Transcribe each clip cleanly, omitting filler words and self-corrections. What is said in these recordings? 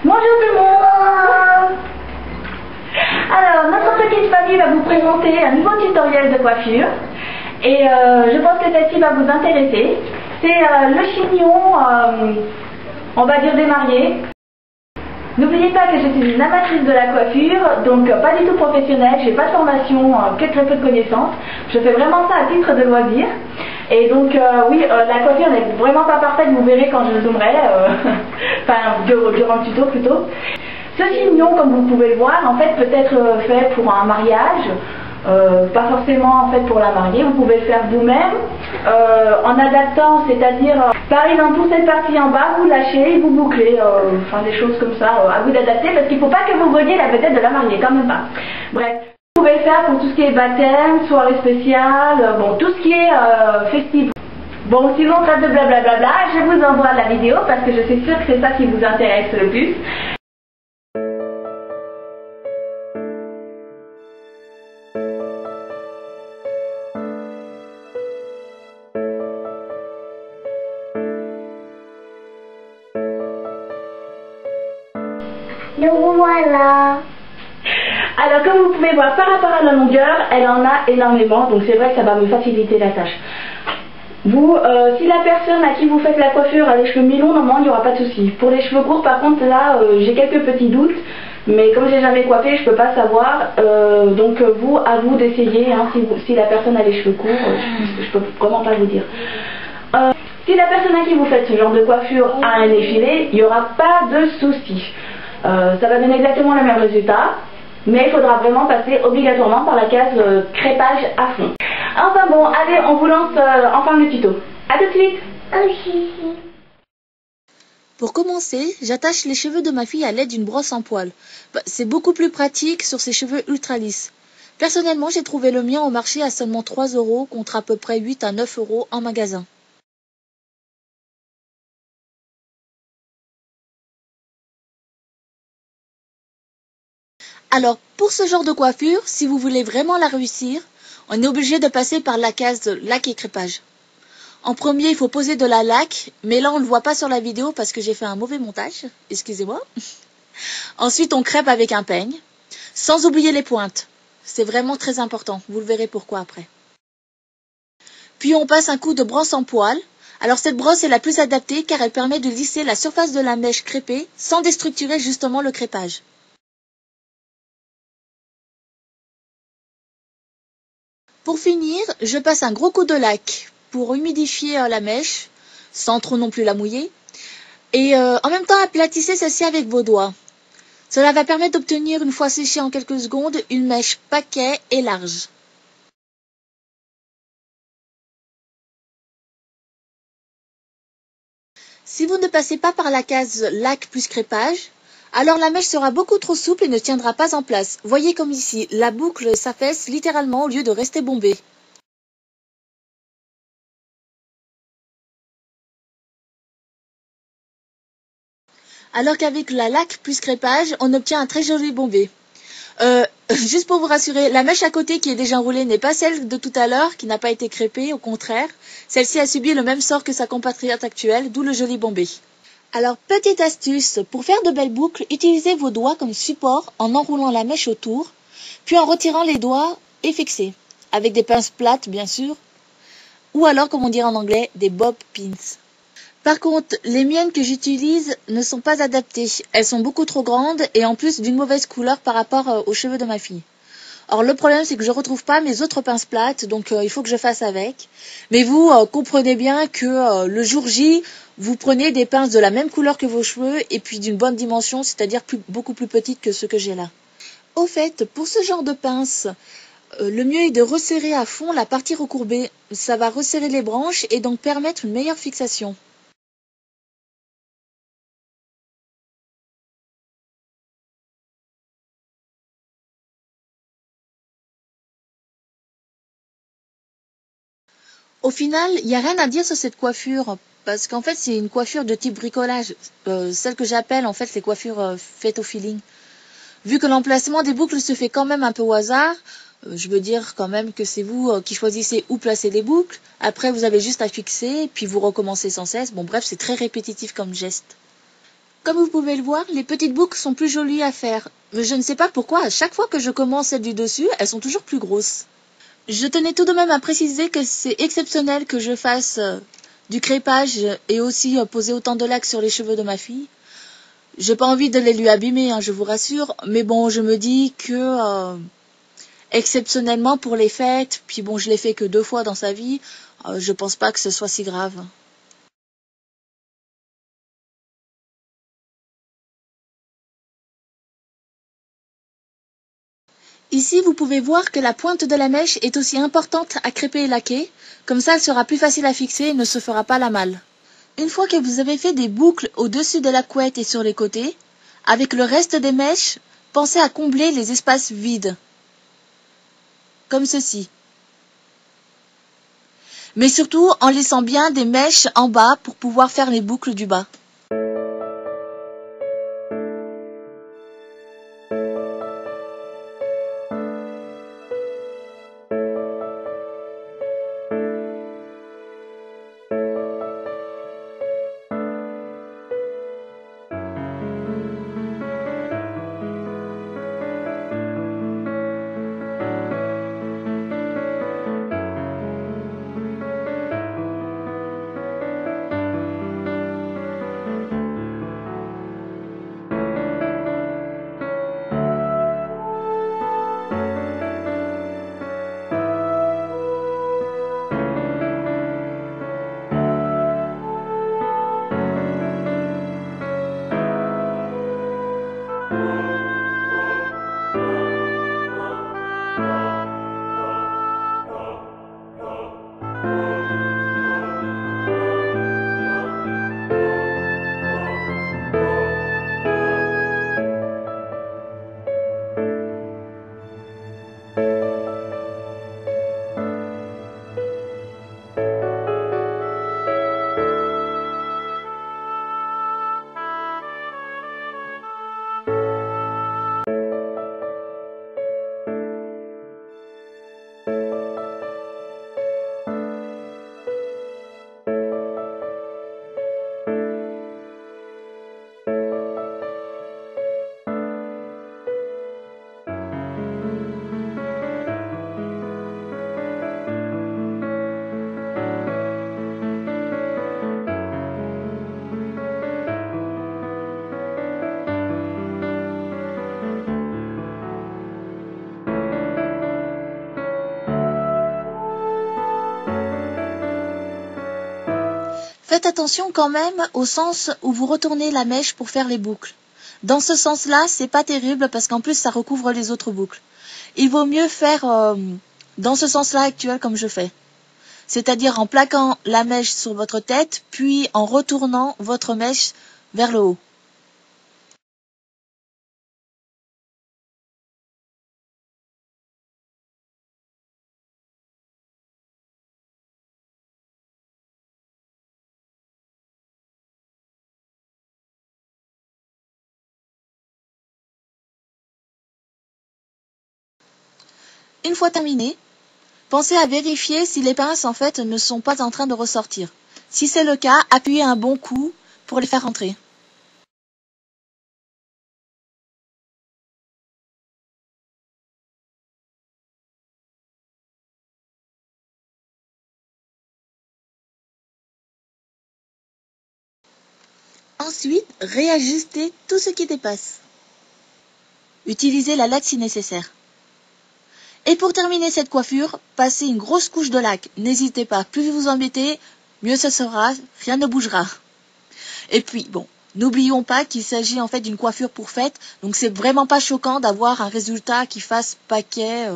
Bonjour tout le monde. Alors, notre petite famille va vous présenter un nouveau tutoriel de coiffure. Et je pense que celle-ci va vous intéresser. C'est le chignon, on va dire des mariés. N'oubliez pas que je suis une amatrice de la coiffure, donc pas du tout professionnelle, j'ai pas de formation, que très peu de connaissances. Je fais vraiment ça à titre de loisir. Et donc oui, la coiffure n'est vraiment pas parfaite, vous verrez quand je zoomerai, enfin durant le tuto plutôt. Ce chignon, comme vous pouvez le voir, en fait peut être fait pour un mariage, pas forcément en fait pour la mariée, vous pouvez le faire vous-même, en adaptant, c'est-à-dire par exemple pour cette partie en bas, vous lâchez et vous bouclez, enfin des choses comme ça, à vous d'adapter, parce qu'il ne faut pas que vous voyiez la vedette de la mariée, quand même pas. Bref, vous pouvez le faire pour tout ce qui est baptême, soirée spéciale, bon tout ce qui est festif. Bon, si on traite de blablabla, je vous envoie la vidéo parce que je suis sûre que c'est ça qui vous intéresse le plus. Donc voilà. Alors comme vous pouvez voir, par rapport à la longueur, elle en a énormément, donc c'est vrai que ça va me faciliter la tâche. Vous, si la personne à qui vous faites la coiffure a les cheveux mi-longs, normalement il n'y aura pas de souci. Pour les cheveux courts, par contre, là, j'ai quelques petits doutes, mais comme j'ai jamais coiffé, je peux pas savoir. Donc vous, à vous d'essayer, hein, si la personne a les cheveux courts, je peux vraiment pas vous dire. Si la personne à qui vous faites ce genre de coiffure a un effilé, il n'y aura pas de souci. Ça va donner exactement le même résultat, mais il faudra vraiment passer obligatoirement par la case crêpage à fond. Enfin bon, allez, on vous lance enfin le tuto. A tout de suite. Pour commencer, j'attache les cheveux de ma fille à l'aide d'une brosse en poil. C'est beaucoup plus pratique sur ses cheveux ultra lisses. Personnellement, j'ai trouvé le mien au marché à seulement 3 € contre à peu près 8 à 9 € en magasin. Alors, pour ce genre de coiffure, si vous voulez vraiment la réussir, on est obligé de passer par la case lac et crêpage. En premier, il faut poser de la laque, mais là on ne le voit pas sur la vidéo parce que j'ai fait un mauvais montage, excusez-moi. Ensuite, on crêpe avec un peigne, sans oublier les pointes. C'est vraiment très important, vous le verrez pourquoi après. Puis on passe un coup de brosse en poil. Alors cette brosse est la plus adaptée car elle permet de lisser la surface de la mèche crêpée sans déstructurer justement le crêpage. Pour finir, je passe un gros coup de laque pour humidifier la mèche, sans trop non plus la mouiller. Et en même temps, aplatissez celle-ci avec vos doigts. Cela va permettre d'obtenir, une fois séchée en quelques secondes, une mèche paquet et large. Si vous ne passez pas par la case laque plus crêpage, alors la mèche sera beaucoup trop souple et ne tiendra pas en place. Voyez comme ici, la boucle s'affaisse littéralement au lieu de rester bombée. Alors qu'avec la laque plus crêpage, on obtient un très joli bombé. Juste pour vous rassurer, la mèche à côté qui est déjà enroulée n'est pas celle de tout à l'heure, qui n'a pas été crêpée, au contraire. Celle-ci a subi le même sort que sa compatriote actuelle, d'où le joli bombé. Alors, petite astuce, pour faire de belles boucles, utilisez vos doigts comme support en enroulant la mèche autour, puis en retirant les doigts et fixés, avec des pinces plates bien sûr, ou alors comme on dirait en anglais, des bob pins. Par contre, les miennes que j'utilise ne sont pas adaptées. Elles sont beaucoup trop grandes et en plus d'une mauvaise couleur par rapport aux cheveux de ma fille. Or, le problème, c'est que je ne retrouve pas mes autres pinces plates, donc il faut que je fasse avec. Mais vous comprenez bien que le jour J, vous prenez des pinces de la même couleur que vos cheveux et puis d'une bonne dimension, c'est-à-dire beaucoup plus petites que ce que j'ai là. Au fait, pour ce genre de pinces, le mieux est de resserrer à fond la partie recourbée. Ça va resserrer les branches et donc permettre une meilleure fixation. Au final, il n'y a rien à dire sur cette coiffure, parce qu'en fait, c'est une coiffure de type bricolage, celle que j'appelle en fait les coiffures faites au feeling. Vu que l'emplacement des boucles se fait quand même un peu au hasard, je veux dire quand même que c'est vous qui choisissez où placer les boucles. Après, vous avez juste à fixer, puis vous recommencez sans cesse. Bon, bref, c'est très répétitif comme geste. Comme vous pouvez le voir, les petites boucles sont plus jolies à faire. Mais je ne sais pas pourquoi, à chaque fois que je commence celle du dessus, elles sont toujours plus grosses. Je tenais tout de même à préciser que c'est exceptionnel que je fasse du crépage et aussi poser autant de lac sur les cheveux de ma fille. J'ai pas envie de les lui abîmer, hein, je vous rassure, mais bon, je me dis que exceptionnellement pour les fêtes, puis bon, je l'ai fait que 2 fois dans sa vie, je pense pas que ce soit si grave. Ici, vous pouvez voir que la pointe de la mèche est aussi importante à crêper et laquer, comme ça elle sera plus facile à fixer et ne se fera pas la malle. Une fois que vous avez fait des boucles au-dessus de la couette et sur les côtés, avec le reste des mèches, pensez à combler les espaces vides, comme ceci. Mais surtout en laissant bien des mèches en bas pour pouvoir faire les boucles du bas. Faites attention quand même au sens où vous retournez la mèche pour faire les boucles. Dans ce sens-là, c'est pas terrible parce qu'en plus ça recouvre les autres boucles. Il vaut mieux faire dans ce sens-là actuel comme je fais. C'est-à-dire en plaquant la mèche sur votre tête, puis en retournant votre mèche vers le haut. Une fois terminé, pensez à vérifier si les pinces en fait ne sont pas en train de ressortir. Si c'est le cas, appuyez un bon coup pour les faire rentrer. Ensuite, réajustez tout ce qui dépasse. Utilisez la laque si nécessaire. Et pour terminer cette coiffure, passez une grosse couche de laque. N'hésitez pas, plus vous en mettez, mieux ce sera, rien ne bougera. Et puis, bon, n'oublions pas qu'il s'agit en fait d'une coiffure pour fête, donc c'est vraiment pas choquant d'avoir un résultat qui fasse paquet.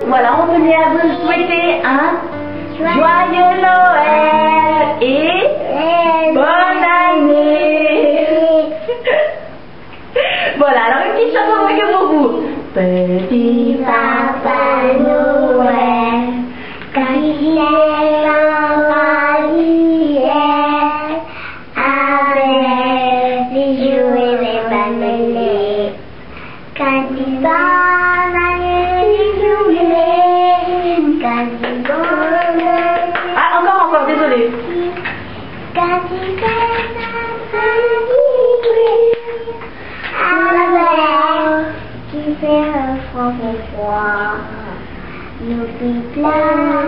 Voilà, on tenait à vous souhaiter un joyeux Noël et bonne année. Voilà, alors une petite chanson que pour vous. Petit Papa Noël, quand il est avec les jouets, les bannelés, quand il va les jouets, quand il va. Ah, encore, désolé. Quand il fait qui fait un froid, nous fit plein.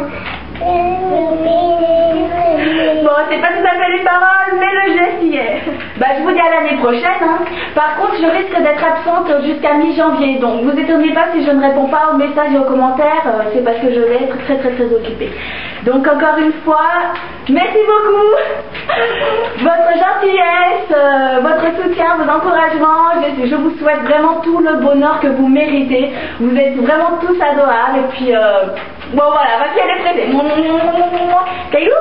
Bon, c'est pas tout à fait les paroles, mais le geste y est. Bah, je vous dis à l'année prochaine. Hein. Par contre, je risque d'être absente jusqu'à mi-janvier. Donc, vous étonnez pas si je ne réponds pas aux messages et aux commentaires. C'est parce que je vais être très occupée. Donc, encore une fois, merci beaucoup. Votre gentillesse, votre soutien, vos encouragements. Je vous souhaite vraiment tout le bonheur que vous méritez. Vous êtes vraiment tous adorables. Et puis, bon voilà, voici elle est prêtée. Caillou.